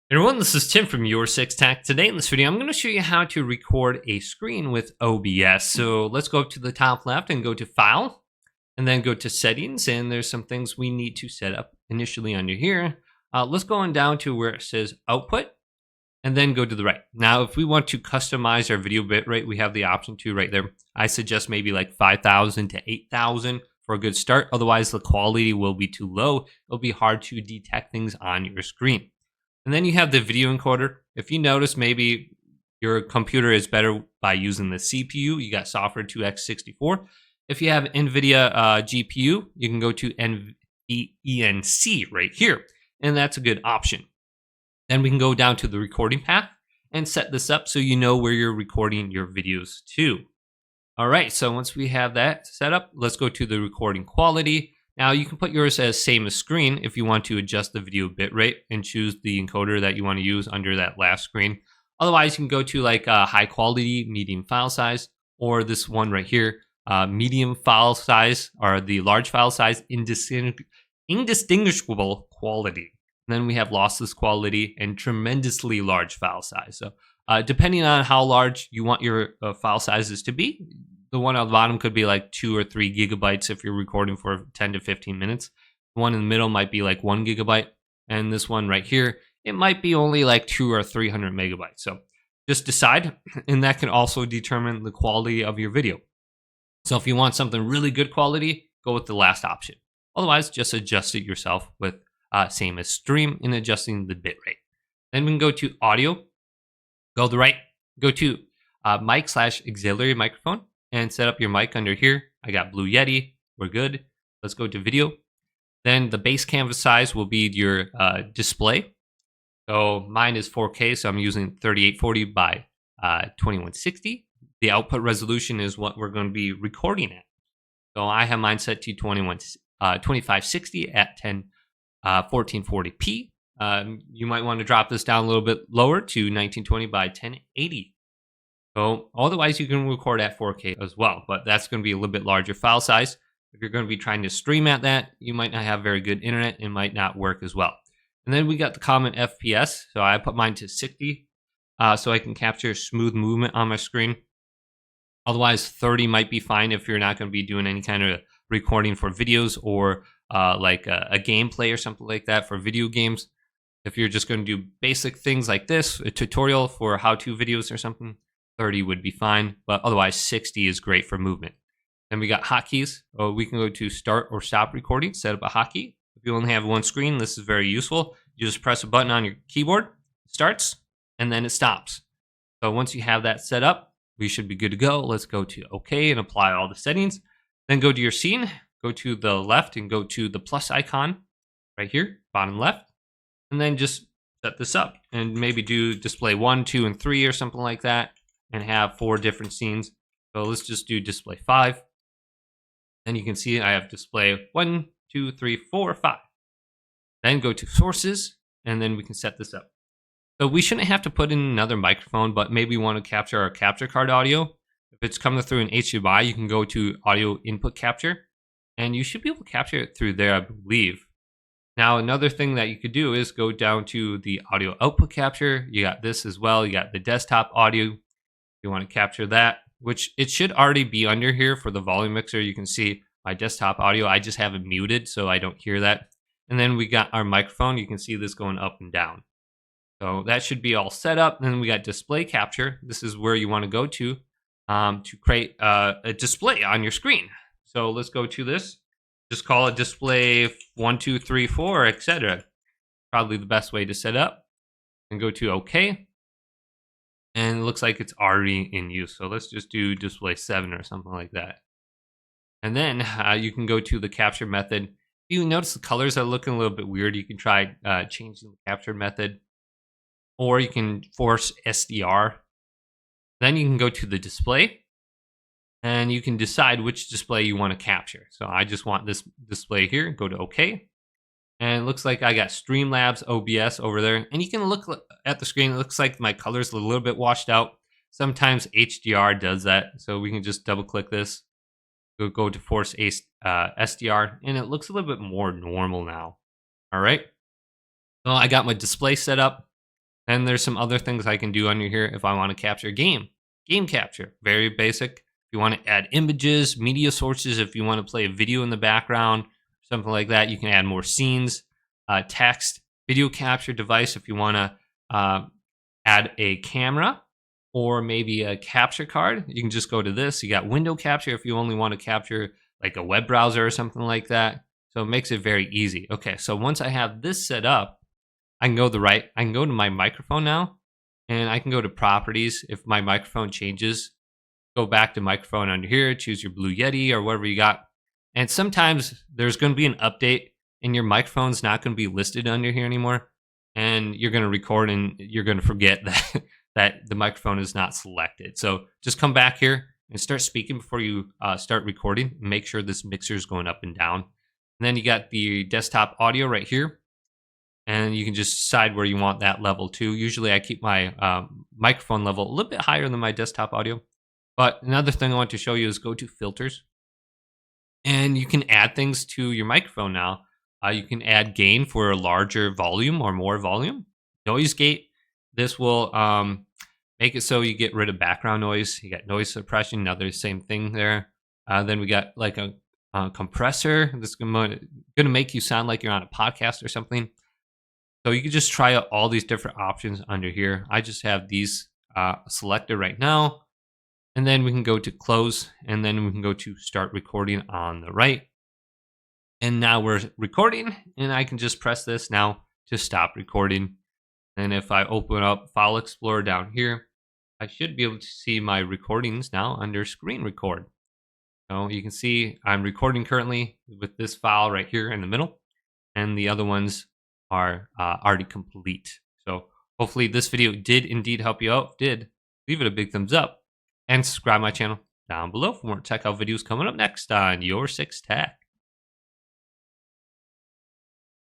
Everyone, this is Tim from Your Six Tech. Today in this video, I'm going to show you how to record a screen with OBS. So let's go up to the top left and go to File, and then go to Settings, and there's some things we need to set up initially under here. Let's go on down to where it says Output, and then go to the right. Now, if we want to customize our video bitrate, we have the option to right there. I suggest maybe like 5,000 to 8,000 for a good start. Otherwise, the quality will be too low. It'll be hard to detect things on your screen. And then you have the video encoder. If you notice, maybe your computer is better by using the CPU. You got software 2x64. If you have NVIDIA GPU, you can go to NVENC right here. And that's a good option. Then we can go down to the recording path and set this up so you know where you're recording your videos to. All right, so once we have that set up, let's go to the recording quality. Now you can put yours as same as screen if you want to adjust the video bitrate and choose the encoder that you want to use under that last screen. Otherwise, you can go to like high quality, medium file size, or this one right here, medium file size, or the large file size, indistinguishable quality. And then we have lossless quality and tremendously large file size. So depending on how large you want your file sizes to be, the one on the bottom could be like 2 or 3 gigabytes if you're recording for 10 to 15 minutes. The one in the middle might be like 1 gigabyte. And this one right here, it might be only like 200 or 300 megabytes. So just decide, and that can also determine the quality of your video. So if you want something really good quality, go with the last option. Otherwise, just adjust it yourself with same as stream in adjusting the bitrate. Then we can go to audio, go to the right, go to mic/auxiliary microphone, and set up your mic under here. I got Blue Yeti. We're good. Let's go to video. Then the base canvas size will be your display. So mine is 4K, so I'm using 3840 by 2160. The output resolution is what we're going to be recording at. So I have mine set to 2560 at 1440p. You might want to drop this down a little bit lower to 1920 by 1080. So otherwise, you can record at 4K as well, but that's going to be a little bit larger file size. If you're going to be trying to stream at that, you might not have very good internet. It might not work as well. And then we got the common FPS. So I put mine to 60 so I can capture smooth movement on my screen. Otherwise, 30 might be fine if you're not going to be doing any kind of recording for videos or like a gameplay or something like that for video games. If you're just going to do basic things like this, a tutorial for how-to videos or something, 30 would be fine, but otherwise 60 is great for movement. Then we got hotkeys. We can go to start or stop recording, set up a hotkey. If you only have one screen, this is very useful. You just press a button on your keyboard, it starts, and then it stops. So once you have that set up, we should be good to go. Let's go to OK and apply all the settings. Then go to your scene, go to the left and go to the plus icon right here, bottom left, and then just set this up and maybe do display 1, 2, and 3 or something like that, and have 4 different scenes. So let's just do display 5. Then you can see I have display 1, 2, 3, 4, 5. Then go to sources, and then we can set this up. So we shouldn't have to put in another microphone, but maybe we want to capture our capture card audio. If it's coming through an HDMI, you can go to audio input capture, and you should be able to capture it through there, I believe. Now, another thing that you could do is go down to the audio output capture. You got this as well. You got the desktop audio. You want to capture that, which it should already be under here for the volume mixer. You can see my desktop audio. I just have it muted so I don't hear that. And then we got our microphone. You can see this going up and down. So that should be all set up. And then we got display capture. This is where you want to go to create a display on your screen. So let's go to this. Just call it display 1, 2, 3, 4, etc. Probably the best way to set up. And go to OK. And it looks like it's already in use. So let's just do display 7 or something like that. And then you can go to the capture method. If you notice the colors are looking a little bit weird, you can try changing the capture method. Or you can force SDR. Then you can go to the display. And you can decide which display you want to capture. So I just want this display here. Go to OK. And it looks like I got Streamlabs OBS over there. And you can look at the screen. It looks like my color's a little bit washed out. Sometimes HDR does that. So we can just double click this. Go to force SDR. And it looks a little bit more normal now. All right. So I got my display set up. And there's some other things I can do under here if I want to capture game capture, very basic. If you want to add images, media sources, if you want to play a video in the background, something like that, you can add more scenes, text, video capture device if you want to add a camera or maybe a capture card. You can just go to this. You got window capture if you only want to capture like a web browser or something like that. So it makes it very easy. Okay, so once I have this set up, I can go to the right. I can go to my microphone now, and I can go to properties. If my microphone changes, go back to microphone under here, choose your Blue Yeti or whatever you got. And sometimes there's going to be an update and your microphone's not going to be listed under here anymore. And you're going to record and you're going to forget that, that the microphone is not selected. So just come back here and start speaking before you start recording. Make sure this mixer is going up and down. And then you got the desktop audio right here. And you can just decide where you want that level to. Usually I keep my microphone level a little bit higher than my desktop audio. But another thing I want to show you is go to filters. And you can add things to your microphone now. You can add gain for a larger volume or more volume. Noise gate. This will make it so you get rid of background noise. You got noise suppression, another same thing there. Then we got like a compressor. This is going to make you sound like you're on a podcast or something. So you can just try out all these different options under here. I just have these selected right now. And then we can go to close, and then we can go to start recording on the right. And now we're recording, and I can just press this now to stop recording. And if I open up File Explorer down here, I should be able to see my recordings now under screen record. So you can see I'm recording currently with this file right here in the middle, and the other ones are already complete. So hopefully this video did indeed help you out. If it did, leave it a big thumbs up and subscribe my channel down below for more tech help videos coming up next on Your 6 Tech.